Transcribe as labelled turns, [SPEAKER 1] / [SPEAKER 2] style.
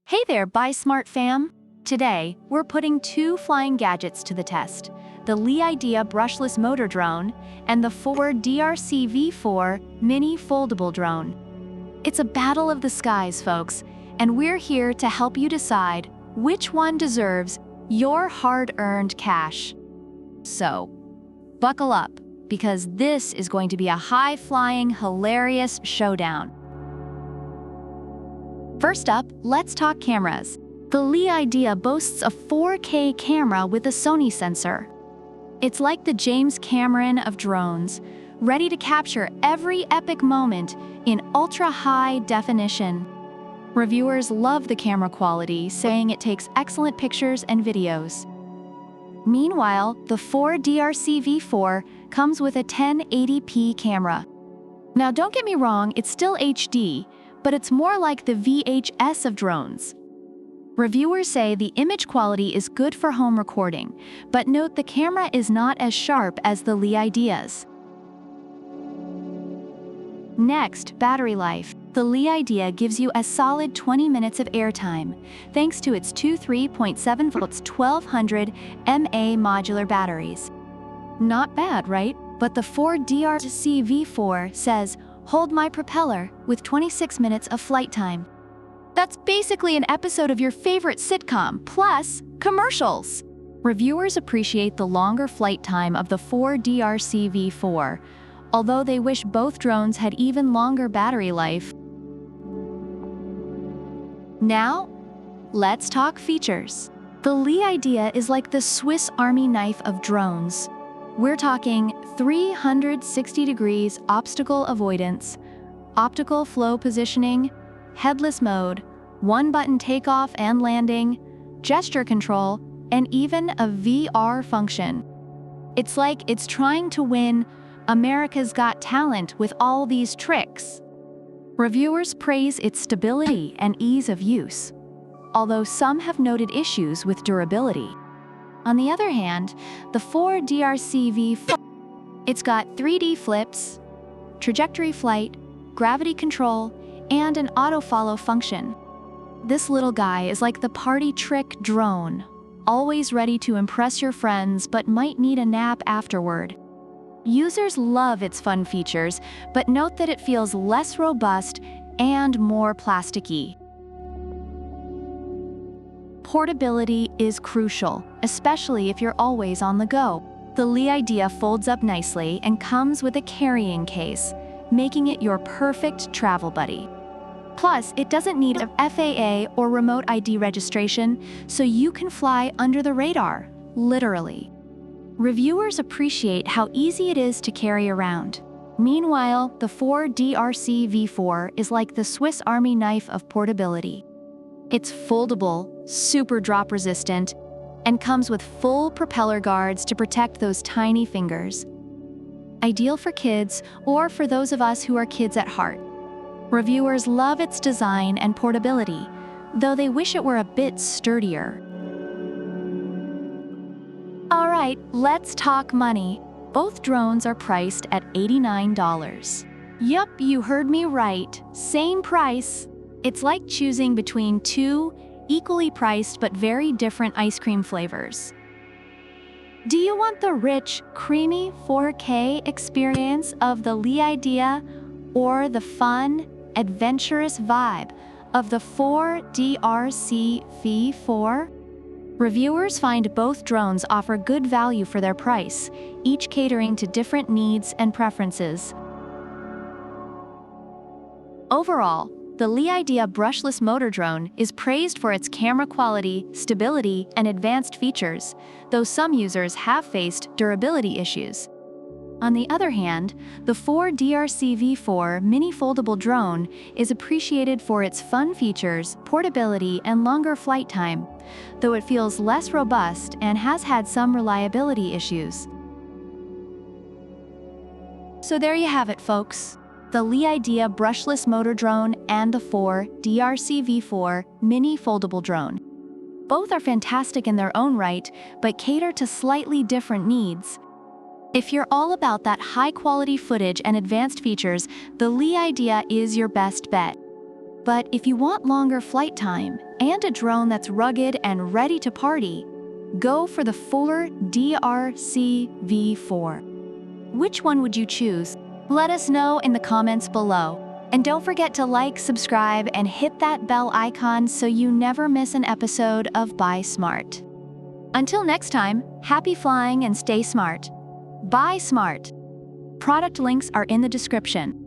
[SPEAKER 1] Hey there, Buy Smart fam! Today, we're putting two flying gadgets to the test, the IDEA brushless motor drone and the Ford DRC-V4 mini foldable drone. It's a battle of the skies, folks, and we're here to help you decide which one deserves your hard-earned cash. So, buckle up, because this is going to be a high-flying, hilarious showdown. First up, let's talk cameras. The IDEA boasts a 4K camera with a Sony sensor. It's like the James Cameron of drones, ready to capture every epic moment in ultra-high definition. Reviewers love the camera quality, saying it takes excellent pictures and videos. Meanwhile, the Ford DRC-V4 comes with a 1080p camera. Now don't get me wrong, it's still HD, but it's more like the VHS of drones. Reviewers say the image quality is good for home recording, but note the camera is not as sharp as the IDEA's. Next, battery life. The IDEA gives you a solid 20 minutes of airtime, thanks to its two 3.7 volts 1200 mAh modular batteries. Not bad, right? But the Ford DRC-V4 says, "Hold my propeller," with 26 minutes of flight time. That's basically an episode of your favorite sitcom, plus commercials. Reviewers appreciate the longer flight time of the Ford DRC-V4, although they wish both drones had even longer battery life. Now, let's talk features. The IDEA is like the Swiss Army knife of drones. We're talking 360 degrees obstacle avoidance, optical flow positioning, headless mode, one-button takeoff and landing, gesture control, and even a VR function. It's like it's trying to win America's Got Talent with all these tricks. Reviewers praise its stability and ease of use, although some have noted issues with durability. On the other hand, the Ford DRC-V4, it's got 3D flips, trajectory flight, gravity control, and an auto-follow function. This little guy is like the party trick drone, always ready to impress your friends but might need a nap afterward. Users love its fun features, but note that it feels less robust and more plasticky. Portability is crucial, especially if you're always on the go. The IDEA folds up nicely and comes with a carrying case, making it your perfect travel buddy. Plus, it doesn't need a FAA or remote ID registration, so you can fly under the radar, literally. Reviewers appreciate how easy it is to carry around. Meanwhile, the Ford DRC-V4 is like the Swiss Army knife of portability. It's foldable, super drop resistant, and comes with full propeller guards to protect those tiny fingers. Ideal for kids or for those of us who are kids at heart. Reviewers love its design and portability, though they wish it were a bit sturdier. All right, let's talk money. Both drones are priced at $89. Yup, you heard me right. Same price. It's like choosing between two equally priced but very different ice cream flavors. Do you want the rich, creamy 4K experience of the IDEA or the fun, adventurous vibe of the Ford DRC-V4? Reviewers find both drones offer good value for their price, each catering to different needs and preferences. Overall, the IDEA brushless motor drone is praised for its camera quality, stability, and advanced features, though some users have faced durability issues. On the other hand, the Ford DRC-V4 mini foldable drone is appreciated for its fun features, portability, and longer flight time, though it feels less robust and has had some reliability issues. So there you have it, folks. The IDEA brushless motor drone and the Ford DRC-V4 mini foldable drone. Both are fantastic in their own right, but cater to slightly different needs. If you're all about that high-quality footage and advanced features, the IDEA is your best bet. But if you want longer flight time and a drone that's rugged and ready to party, go for the fuller DRC-V4. Which one would you choose? Let us know in the comments below. And don't forget to like, subscribe, and hit that bell icon so you never miss an episode of Buy Smart. Until next time, happy flying and stay smart. Buy Smart. Product links are in the description.